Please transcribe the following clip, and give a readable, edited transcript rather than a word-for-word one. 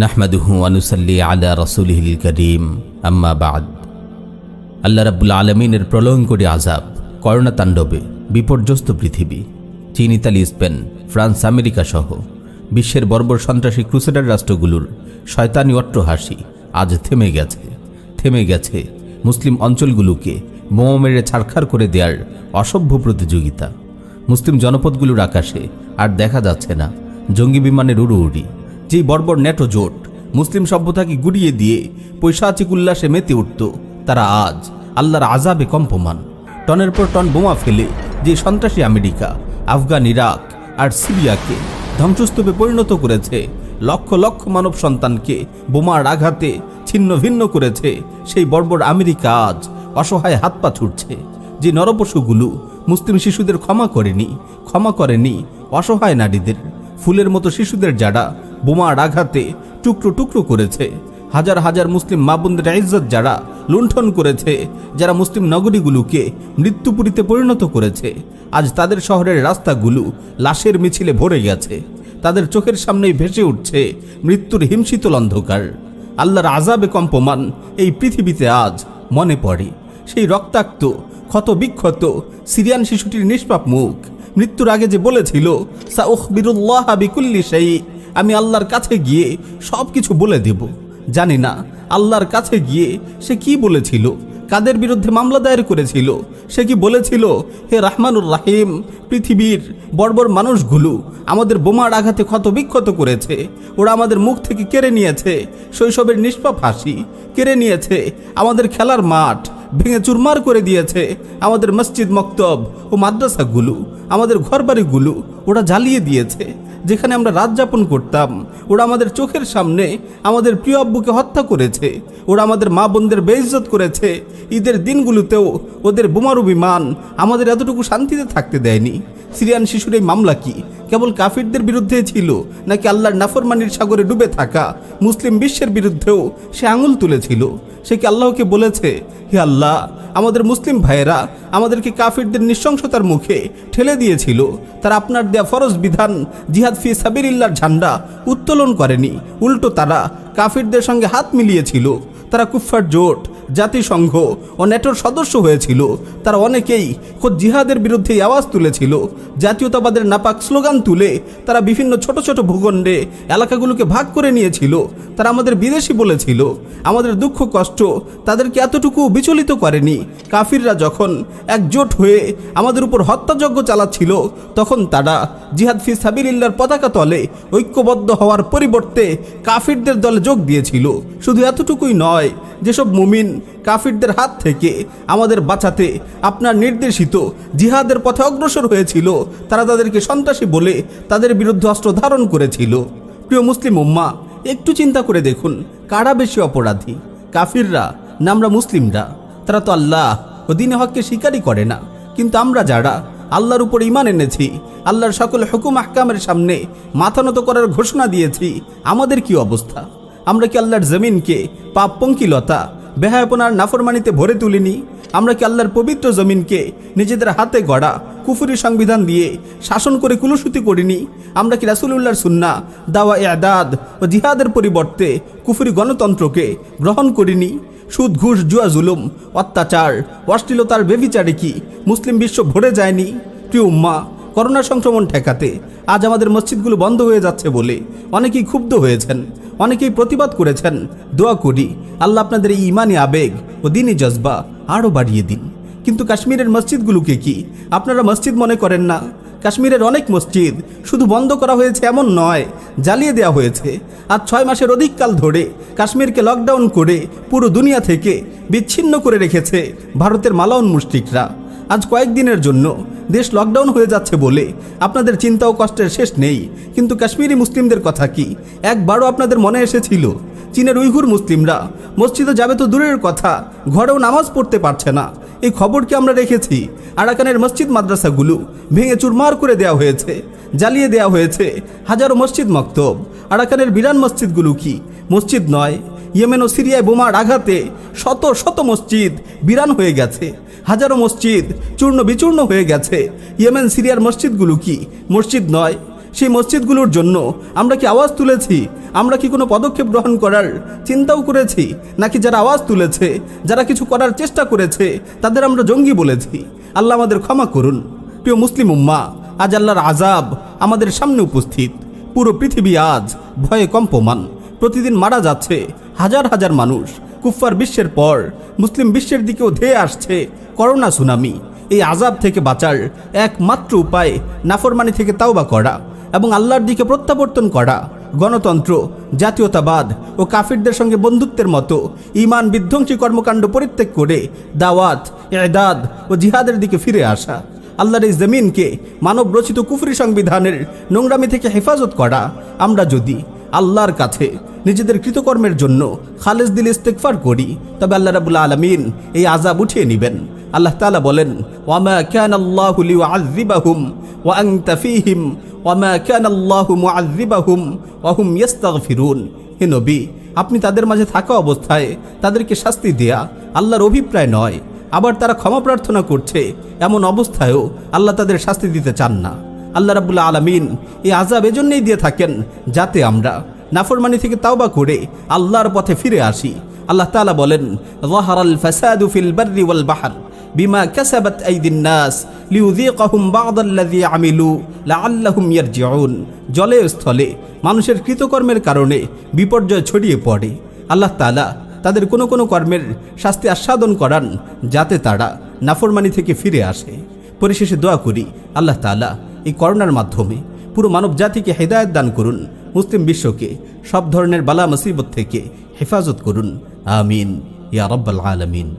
নাহমাদুহু ওয়া নুসাল্লি আলা রাসূলিহিল কারীম আম্মা বা'দ। আল্লাহ রাব্বুল আলামিনের প্রলয়ঙ্করী আযাব, করোনা তাণ্ডবে বিপর্যস্ত পৃথিবী, চীন, ইতালি, স্পেন, ফ্রান্স, আমেরিকা সহ বিশ্বের বর্বর সন্ত্রাসী ক্রুসেডার রাষ্ট্রগুলোর শয়তানি অট্টহাসি আজ থেমে গেছে মুসলিম অঞ্চলগুলোকে বোমা মেরে ছারখার করে দেওয়ার অসভ্য প্রতিযোগিতা। মুসলিম জনপদগুলোর আকাশে আর দেখা যাচ্ছে না জঙ্গি বিমানের উড়ুউড়ি। যেই বর্বর ন্যাটো জোট মুসলিম সভ্যতাকে গুড়িয়ে দিয়ে পৈশাচিক উল্লাসে মেতে উঠত, তারা আজ আল্লাহর আযাবে কম্পমান। টনের পর টন বোমা ফেলে যে সন্ত্রাসী আমেরিকা, আফগান, ইরাক আর সিরিয়াকে ধ্বংসস্তূপে পরিণত করেছে, লক্ষ লক্ষ মানব সন্তানকে বোমার আঘাতে ছিন্ন ভিন্ন করেছে, সেই বর্বর আমেরিকা আজ অসহায় হাত পা ছুটছে। যে নরপশুগুলো মুসলিম শিশুদের ক্ষমা করেনি অসহায় নারীদের, ফুলের মতো শিশুদের যারা বোমার আঘাতে টুকরো টুকরো করেছে, হাজার হাজার মুসলিম মা বোনদের ইজ্জত যারা লুণ্ঠন করেছে, যারা মুসলিম নগরীগুলোকে মৃত্যুপুরীতে পরিণত করেছে, আজ তাদের শহরের রাস্তাগুলো লাশের মিছিলে ভরে গেছে। তাদের চোখের সামনেই ভেসে উঠছে মৃত্যুর হিমশীতল অন্ধকার। আল্লাহর আযাবে কম্পমান এই পৃথিবীতে আজ মনে পড়ে সেই রক্তাক্ত ক্ষত বিক্ষত সিরিয়ান শিশুটির নিষ্পাপ মুখ। মৃত্যুর আগে যে বলেছিল, সাউখবিরুল্লাহ বিকুল্লি শাই, আমি আল্লাহর কাছে গিয়ে সব কিছু বলে দেব। জানি না আল্লাহর কাছে গিয়ে সে কি বলেছিল, কাদের বিরুদ্ধে মামলা দায়ের করেছিল। সে কি বলেছিল, হে রহমানুর রাহিম, পৃথিবীর বর্বর মানুষগুলো আমাদের বোমার আঘাতে ক্ষত বিক্ষত করেছে, ওরা আমাদের মুখ থেকে কেড়ে নিয়েছে শৈশবের নিষ্পাপ হাসি, কেড়ে নিয়েছে আমাদের খেলার মাঠ, ভেঙে চুরমার করে দিয়েছে আমাদের মসজিদ, মক্তব ও মাদ্রাসাগুলো, আমাদের ঘরবাড়িগুলো ওরা জ্বালিয়ে দিয়েছে। যেখানে আমরা রাত যাপন করতাম, ওরা আমাদের চোখের সামনে আমাদের প্রিয় আব্বুকে হত্যা করেছে, ওরা আমাদের মা বোনদের বেইজ্জত করেছে। ঈদের দিনগুলোতেও ওদের বোমারু বিমান আমাদের এতটুকু শান্তিতে থাকতে দেয়নি। সিরিয়ান শিশুর এই মামলা কি কেবল কাফিরদের বিরুদ্ধে ছিল, নাকি আল্লাহর নাফরমানির সাগরে ডুবে থাকা মুসলিম বিশ্বের বিরুদ্ধেও সে আঙুল তুলেছিল? সে কি আল্লাহকে বলেছে, হে আল্লাহ, আমাদের মুসলিম ভাইয়েরা আমাদেরকে কাফিরদের নৃশংসতার মুখে ঠেলে দিয়েছিল, তারা আপনার দেয়া ফরজ বিধান জিহাদ ফি সাবিলিল্লাহর ঝান্ডা উত্তোলন করেনি, উল্টো তারা কাফিরদের সঙ্গে হাত মিলিয়েছিল। তারা কুফফার জোট, জাতিসংঘ ও ন্যাটোর সদস্য হয়েছিল। তারা অনেকেই খোদ জিহাদের বিরুদ্ধে আওয়াজ তুলেছিল। জাতীয়তাবাদের নাপাক স্লোগান তুলে তারা বিভিন্ন ছোট ছোট ভূখণ্ডে এলাকাগুলোকে ভাগ করে নিয়েছিল। তারা আমাদের বিদেশি বলেছিল। আমাদের দুঃখ কষ্ট তাদেরকে এতটুকু বিচলিত করেনি। কাফিররা যখন একজোট হয়ে আমাদের উপর হত্যাযজ্ঞ চালাচ্ছিল, তখন তারা জিহাদ ফি সাবিলিল্লাহর পতাকা তলে ঐক্যবদ্ধ হওয়ার পরিবর্তে কাফিরদের দলে যোগ দিয়েছিল। শুধু এতটুকুই নয়, যেসব মুমিন কাফিরদের হাত থেকে আমাদের বাঁচাতে আপনার নির্দেশিত জিহাদের পথে অগ্রসর হয়েছিল, তারা তাদেরকে সন্ত্রাসী বলে তাদের বিরুদ্ধে অস্ত্র ধারণ করেছিল। প্রিয় মুসলিম উম্মাহ, একটু চিন্তা করে দেখুন, কারা বেশি অপরাধী, কাফিররা না আমরা মুসলিমরা? তারা তো আল্লাহ ও দ্বীনে হককে স্বীকারই করে না। কিন্তু আমরা যারা আল্লাহর উপর ঈমান এনেছি, আল্লাহর সকল হুকুম আহকামের সামনে মাথা নত করার ঘোষণা দিয়েছি, আমাদের কি অবস্থা? আমরা কি আল্লাহর জমিনকে পাপ, পঙ্কিলতা, বেহায়াপনার নাফরমানিতে ভরে তুলিনি? আমরা কি আল্লাহর পবিত্র জমিনকে নিজেদের হাতে গড়া কুফরি সংবিধান দিয়ে শাসন করে কুলুষিত করিনি? আমরা কি রাসূলুল্লাহর সুন্নাহ, দাওয়া, ইআদাদ ও জিহাদের পরিবর্তে কুফরি গণতন্ত্রকে গ্রহণ করিনি? সুদ, ঘুষ, জুয়া, জুলুম, অত্যাচার, অশ্লীলতার বেভিচারে কি মুসলিম বিশ্ব ভরে যায়নি? প্রিয় উম্মাহ, করোনা সংক্রমণ ঠেকাতে আজ আমাদের মসজিদগুলো বন্ধ হয়ে যাচ্ছে বলে অনেকেই ক্ষুব্ধ হয়েছেন, অনেকেই প্রতিবাদ করেছেন। দোয়া করি আল্লাহ আপনাদের এই ইমানি আবেগ ও দ্বীনি জজবা আরও বাড়িয়ে দিন। কিন্তু কাশ্মীরের মসজিদগুলোকে কি আপনারা মসজিদ মনে করেন না? কাশ্মীরের অনেক মসজিদ শুধু বন্ধ করা হয়েছে এমন নয়, জ্বালিয়ে দেওয়া হয়েছে। আজ 6 মাসের অধিক কাল ধরে কাশ্মীরকে লকডাউন করে পুরো দুনিয়া থেকে বিচ্ছিন্ন করে রেখেছে ভারতের মালাউন মুশরিকরা। আজ কয়েকদিনের জন্য দেশ লকডাউন হয়ে যাচ্ছে বলে আপনাদের চিন্তা ও কষ্টের শেষ নেই। কিন্তু কাশ্মীরি মুসলিমদের কথা কি একবারও আপনাদের মনে এসেছিল? চীনের উইঘুর মুসলিমরা মসজিদে যাবে তো দূরের কথা, ঘরেও নামাজ পড়তে পারছে না। এই খবর কি আমরা রেখেছি? আরাকানের মসজিদ মাদ্রাসাগুলো ভেঙে চুরমার করে দেওয়া হয়েছে, জ্বালিয়ে দেওয়া হয়েছে হাজারো মসজিদ, মক্তব। আরাকানের বিরান মসজিদগুলো কি মসজিদ নয়? ইয়েমেন ও সিরিয়ায় বোমার আঘাতে শত শত মসজিদ বিরান হয়ে গেছে, হাজারো মসজিদ চূর্ণ বিচূর্ণ হয়ে গেছে। ইয়েমেন, সিরিয়ার মসজিদগুলো কি মসজিদ নয়? সেই মসজিদগুলোর জন্য আমরা কি আওয়াজ তুলেছি? আমরা কি কোনো পদক্ষেপ গ্রহণ করার চিন্তাও করেছি? নাকি যারা আওয়াজ তুলেছে, যারা কিছু করার চেষ্টা করেছে, তাদের আমরা জঙ্গি বলেছি? আল্লাহ আমাদের ক্ষমা করুন। প্রিয় মুসলিম উম্মাহ, আজ আল্লাহর আযাব আমাদের সামনে উপস্থিত। পুরো পৃথিবী আজ ভয়ে কম্পমান। প্রতিদিন মারা যাচ্ছে হাজার হাজার মানুষ। কুফফার বিশ্বের পর মুসলিম বিশ্বের দিকেও ধেয়ে আসছে করোনা সুনামি। এই আযাব থেকে বাঁচার একমাত্র উপায় নাফরমানি থেকে তাওবা করা এবং আল্লাহর দিকে প্রত্যাবর্তন করা। গণতন্ত্র, জাতীয়তাবাদ ও কাফিরদের সঙ্গে বন্ধুত্বের মতো ঈমান বিধ্বংসী কর্মকাণ্ড পরিত্যাগ করে দাওয়াত, ইদাদ ও জিহাদের দিকে ফিরে আসা। আল্লাহর এই জমিনকে মানব রচিত কুফরি সংবিধানের নোংরামি থেকে হেফাজত করা। আমরা যদি আল্লাহর কাছে নিজেদের কৃতকর্মের জন্য খালেস দিলে ইস্তেগফার করি, তবে আল্লাহ রাব্বুল আলামিন এই আযাব উঠিয়ে নেবেন। আল্লাহ তাআলা বলেন, ওয়ামা কানাল্লাহু লিউআযযিবাহুম ওয়া আনতা ফীহিম ওয়ামা কানাল্লাহু মুআযযিবাহুম ওয়া হুম ইস্তাগফিরুন। হে নবী, আপনি তাদের মাঝে থাকা অবস্থায় তাদেরকে শাস্তি দেয়া আল্লাহর অভিপ্রায় নয়। আবার তারা ক্ষমা প্রার্থনা করছে, এমন অবস্থায়ও আল্লাহ তাদের শাস্তি দিতে চান না। আল্লাহ রাব্বুল আলামিন এই আযাব এজন্যই দিয়ে থাকেন যাতে আমরা নাফরমানি থেকে তাওবা করে আল্লাহর পথে ফিরে আসি। আল্লাহ তাআলা বলেন, যাহারাল ফাসাদু ফিল বাররি ওয়াল বাহর বিমা কাসাবাত আইদিন নাস লিউযীকাহুম বা'দাল্লাযী আমিলু লাআল্লাহুম ইয়ারজিউন। জলে স্থলে মানুষের কৃতকর্মের কারণে বিপর্যয় ছড়িয়ে পড়ে। আল্লাহ তাআলা তাদের কোনো কোনো কর্মের শাস্তি আস্বাদন করান যাতে তারা নাফরমানি থেকে ফিরে আসে। পরিশেষে দোয়া করি, আল্লাহ তাআলা এই করোনার মাধ্যমে পুরো মানব জাতিকে হেদায়েত দান করুন, মুসলিম বিশ্বকে সব ধরনের বালা মুসিবত থেকে হেফাজত করুন। আমিন ইয়া রাব্বাল আলামিন।